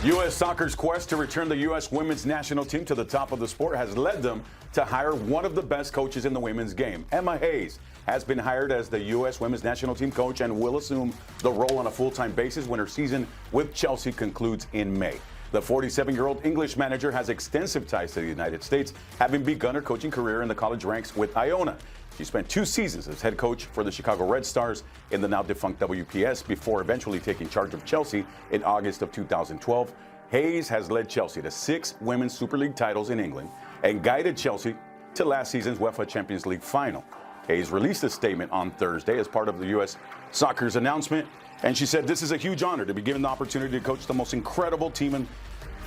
U.S. Soccer's quest to return the U.S. women's national team to the top of the sport has led them to hire one of the best coaches in the women's game. Emma Hayes has been hired as the U.S. women's national team coach and will assume the role on a full-time basis when her season with Chelsea concludes in May. The 47-year-old English manager has extensive ties to the United States, having begun her coaching career in the college ranks with Iona. She spent 2 seasons as head coach for the Chicago Red Stars in the now defunct WPS before eventually taking charge of Chelsea in August of 2012. Hayes has led Chelsea to 6 Women's Super League titles in England and guided Chelsea to last season's UEFA Champions League final. Hayes released a statement on Thursday as part of the U.S. Soccer's announcement, and she said, "This is a huge honor to be given the opportunity to coach the most incredible team in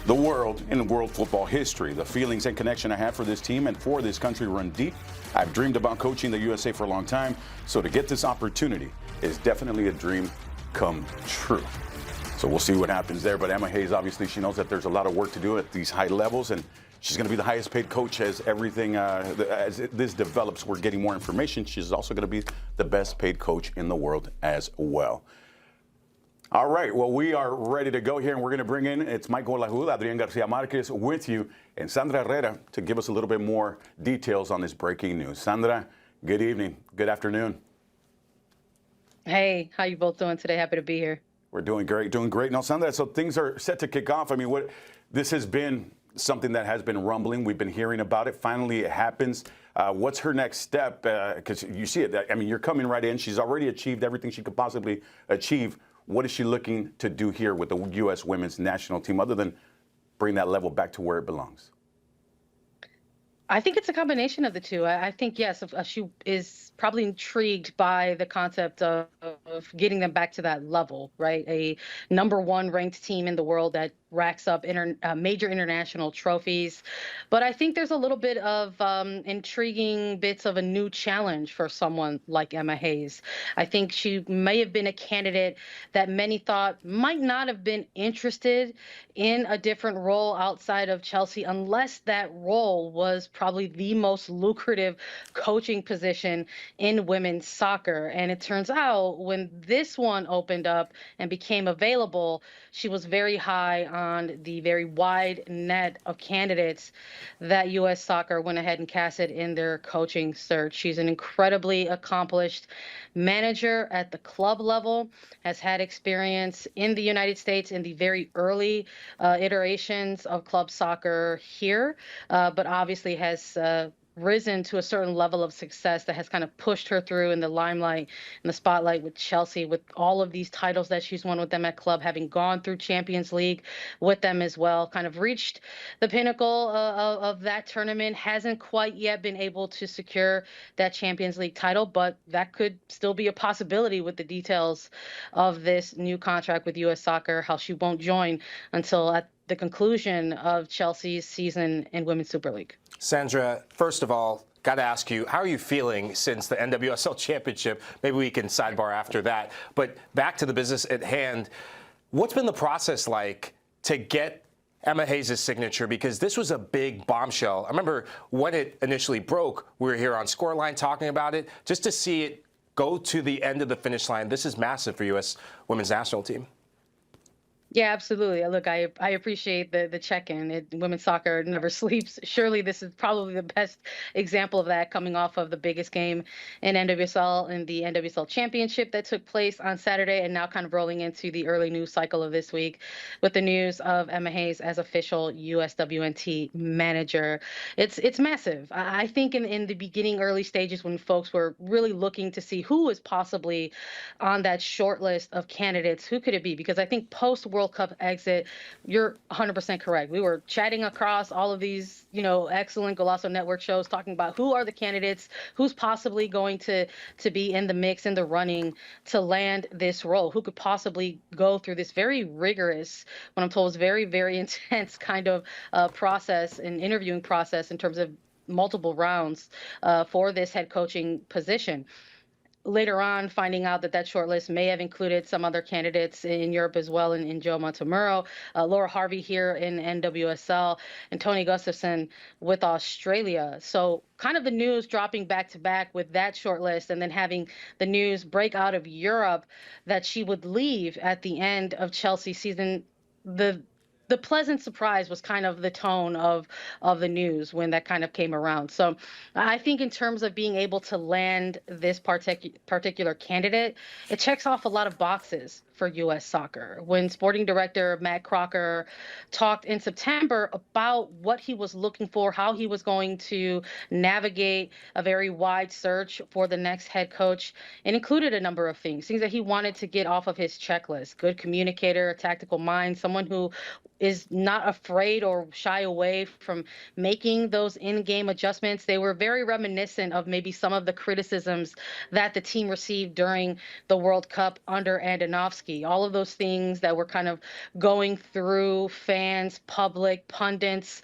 the world in world football history. The feelings and connection I have for this team and for this country run deep. I've dreamed about coaching the USA for a long time, so to get this opportunity is definitely a dream come true." So we'll see what happens there. But Emma Hayes, obviously, she knows that there's a lot of work to do at these high levels, and she's going to be the highest paid coach as everything, as this develops. We're getting more information. She's also going to be the best paid coach in the world as well. All right, well, we are ready to go here, and we're going to bring in, it's Michael Lahud, Adrian Garcia Marquez with you, and Sandra Herrera to give us a little bit more details on this breaking news. Sandra, good evening. Good afternoon. Hey, how you both doing today? Happy to be here. We're doing great, doing great. Now, Sandra, so things are set to kick off. I mean, this has been something that has been rumbling. We've been hearing about it. Finally, it happens. What's her next step? Because you see it. I mean, you're coming right in. She's already achieved everything she could possibly achieve. What is she looking to do here with the U.S. women's national team other than bring that level back to where it belongs? I think it's a combination of the two. I think, yes, she is probably intrigued by the concept of getting them back to that level, right? A #1 ranked team in the world that racks up major international trophies. But I think there's a little bit of intriguing bits of a new challenge for someone like Emma Hayes. I think she may have been a candidate that many thought might not have been interested in a different role outside of Chelsea unless that role was probably the most lucrative coaching position in women's soccer. And it turns out when this one opened up and became available, she was very high on the very wide net of candidates that U.S. Soccer went ahead and casted in their coaching search. She's an incredibly accomplished manager at the club level, has had experience in the United States in the very early iterations of club soccer here, but obviously has risen to a certain level of success that has kind of pushed her through in the limelight and the spotlight with Chelsea, with all of these titles that she's won with them at club, having gone through Champions League with them as well, kind of reached the pinnacle of that tournament, hasn't quite yet been able to secure that Champions League title, but that could still be a possibility with the details of this new contract with U.S. Soccer, how she won't join until at the conclusion of Chelsea's season in Women's Super League. Sandra, first of all, got to ask you, how are you feeling since the NWSL championship? Maybe we can sidebar after that. But back to the business at hand, what's been the process like to get Emma Hayes' signature? Because this was a big bombshell. I remember when it initially broke, we were here on Scoreline talking about it. Just to see it go to the end of the finish line, this is massive for U.S. women's national team. Yeah, absolutely. Look, I appreciate the check-in. Women's soccer never sleeps. Surely this is probably the best example of that, coming off of the biggest game in NWSL in the NWSL championship that took place on Saturday, and now kind of rolling into the early news cycle of this week with the news of Emma Hayes as official USWNT manager. It's massive. I think in the beginning, early stages, when folks were really looking to see who was possibly on that short list of candidates, who could it be? Because I think post-World Cup exit, you're 100% correct. We were chatting across all of these, excellent Golazo Network shows talking about who are the candidates, who's possibly going to be in the mix, in the running to land this role, who could possibly go through this very rigorous, what I'm told is very, very intense kind of process and interviewing process in terms of multiple rounds for this head coaching position. Later on, finding out that short list may have included some other candidates in Europe as well, in Joe Montemurro, Laura Harvey here in NWSL, and Tony Gustafson with Australia. So kind of the news dropping back to back with that short list, and then having the news break out of Europe that she would leave at the end of Chelsea's season. The the pleasant surprise was kind of the tone of the news when that kind of came around. So I think in terms of being able to land this particular candidate, it checks off a lot of boxes for U.S. soccer. When sporting director Matt Crocker talked in September about what he was looking for, how he was going to navigate a very wide search for the next head coach, it included a number of things that he wanted to get off of his checklist: good communicator, a tactical mind, someone who is not afraid or shy away from making those in-game adjustments. They were very reminiscent of maybe some of the criticisms that the team received during the World Cup under Andonovski. All of those things that were kind of going through fans, public, pundits,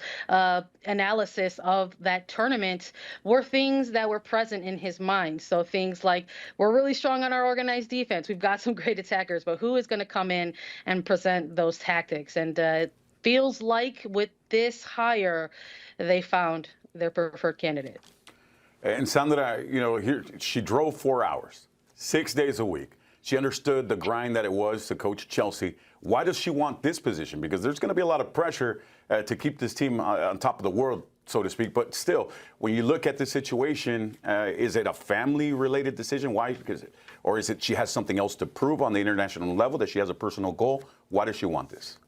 analysis of that tournament were things that were present in his mind. So things like, we're really strong on our organized defense. We've got some great attackers, but who is going to come in and present those tactics? And it feels like with this hire, they found their preferred candidate. And Sandra, here she drove 4 hours, 6 days a week. She understood the grind that it was to coach Chelsea. Why does she want this position? Because there's going to be a lot of pressure to keep this team on top of the world, so to speak. But still, when you look at the situation, is it a family-related decision? Why? Or is it she has something else to prove on the international level, that she has a personal goal? Why does she want this?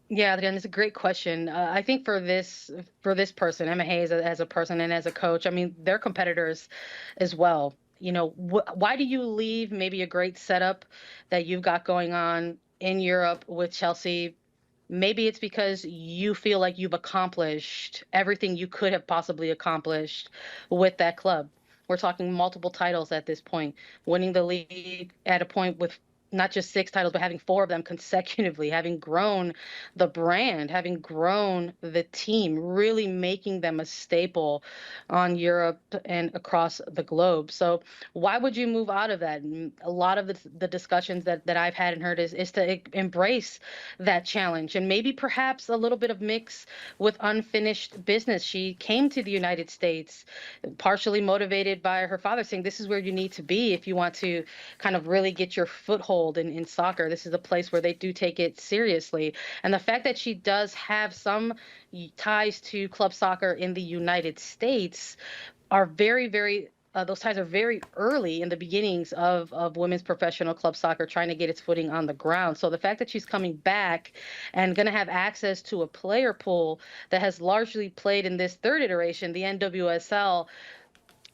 Yeah, Adrian, it's a great question. I think for this person, Emma Hayes, as a person and as a coach, I mean, they're competitors as well. Why do you leave maybe a great setup that you've got going on in Europe with Chelsea? Maybe it's because you feel like you've accomplished everything you could have possibly accomplished with that club. We're talking multiple titles at this point, winning the league at a point with not just 6 titles, but having 4 of them consecutively, having grown the brand, having grown the team, really making them a staple on Europe and across the globe. So why would you move out of that? And a lot of the discussions that I've had and heard is to embrace that challenge, and maybe perhaps a little bit of mix with unfinished business. She came to the United States partially motivated by her father saying, this is where you need to be if you want to kind of really get your foothold in soccer. This is a place where they do take it seriously. And the fact that she does have some ties to club soccer in the United States are very, very those ties are very early in the beginnings of women's professional club soccer trying to get its footing on the ground. So the fact that she's coming back and going to have access to a player pool that has largely played in this third iteration, the NWSL,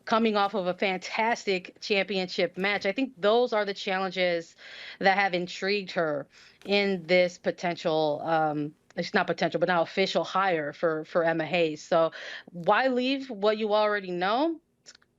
coming off of a fantastic championship match, I think those are the challenges that have intrigued her in this potential it's not potential, but now official hire for Emma Hayes. So why leave what you already know?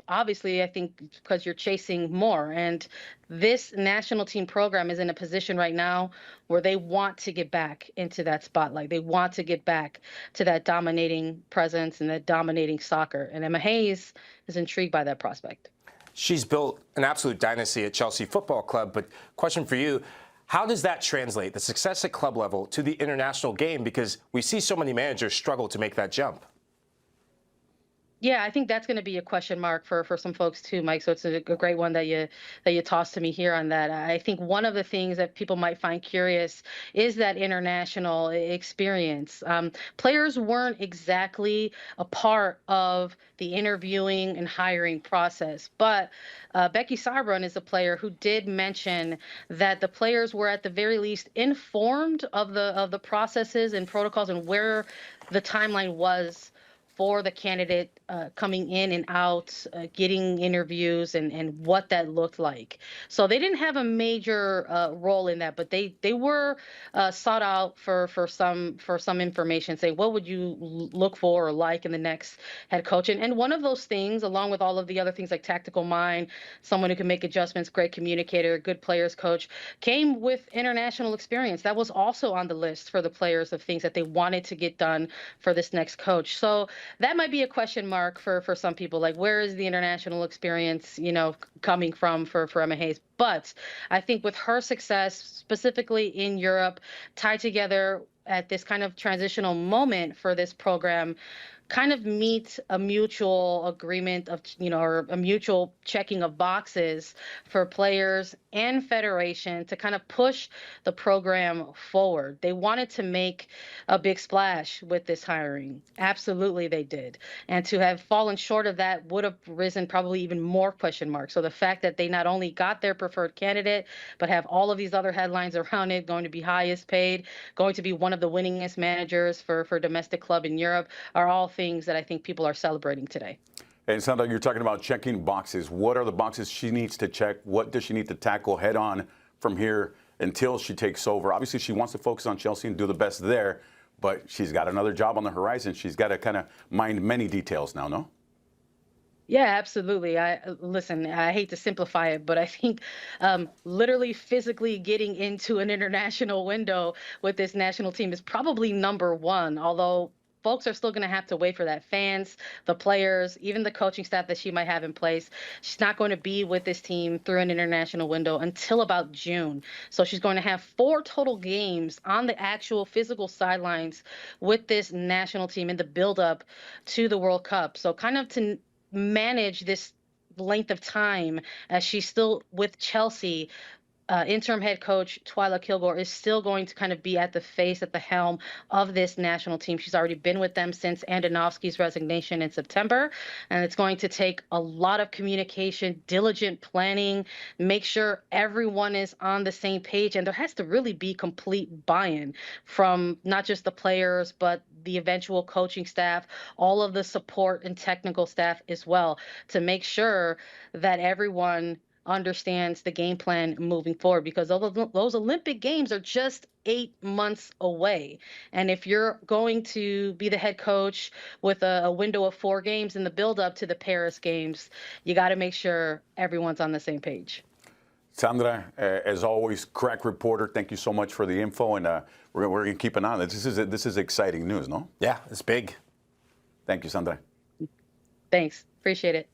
Obviously, I think because you're chasing more. And this national team program is in a position right now where they want to get back into that spotlight. They want to get back to that dominating presence and that dominating soccer. And Emma Hayes is intrigued by that prospect. She's built an absolute dynasty at Chelsea Football Club. But question for you, how does that translate, the success at club level, to the international game? Because we see so many managers struggle to make that jump. Yeah, I think that's going to be a question mark for some folks too, Mike. So it's a great one that you tossed to me here on that. I think one of the things that people might find curious is that international experience. Players weren't exactly a part of the interviewing and hiring process, but Becky Sauerbrunn is a player who did mention that the players were at the very least informed of the processes and protocols and where the timeline was for the candidate coming in and out, getting interviews and what that looked like. So they didn't have a major role in that, but they were sought out for some information, saying what would you look for or like in the next head coach. And one of those things, along with all of the other things like tactical mind, someone who can make adjustments, great communicator, good players coach, came with international experience. That was also on the list for the players of things that they wanted to get done for this next coach. So that might be a question mark for some people, like where is the international experience, coming from for Emma Hayes. But I think with her success, specifically in Europe, tied together at this kind of transitional moment for this program, kind of meet a mutual agreement of, or a mutual checking of boxes for players and federation to kind of push the program forward. They wanted to make a big splash with this hiring. Absolutely, they did. And to have fallen short of that would have risen probably even more question marks. So the fact that they not only got their preferred candidate, but have all of these other headlines around it, going to be highest paid, going to be one of the winningest managers for domestic club in Europe, are all things that I think people are celebrating today. And Sandra, you're talking about checking boxes. What are the boxes she needs to check? What does she need to tackle head on from here until she takes over? Obviously, she wants to focus on Chelsea and do the best there, but she's got another job on the horizon. She's got to kind of mind many details now, no? Yeah, absolutely. Listen, I hate to simplify it, but I think literally physically getting into an international window with this national team is probably number one, although folks are still going to have to wait for that. Fans, the players, even the coaching staff that she might have in place. She's not going to be with this team through an international window until about June. So she's going to have 4 total games on the actual physical sidelines with this national team in the buildup to the World Cup. So kind of to manage this length of time as she's still with Chelsea. Interim head coach Twyla Kilgore is still going to kind of be at the helm of this national team. She's already been with them since Andonovski's resignation in September, and it's going to take a lot of communication, diligent planning, make sure everyone is on the same page, and there has to really be complete buy-in from not just the players, but the eventual coaching staff, all of the support and technical staff as well, to make sure that everyone understands the game plan moving forward, because those Olympic Games are just 8 months away. And if you're going to be the head coach with a window of 4 games in the build-up to the Paris Games, you got to make sure everyone's on the same page. Sandra, as always, crack reporter. Thank you so much for the info, and we're going to keep an eye on it. This is exciting news, no? Yeah, it's big. Thank you, Sandra. Thanks. Appreciate it.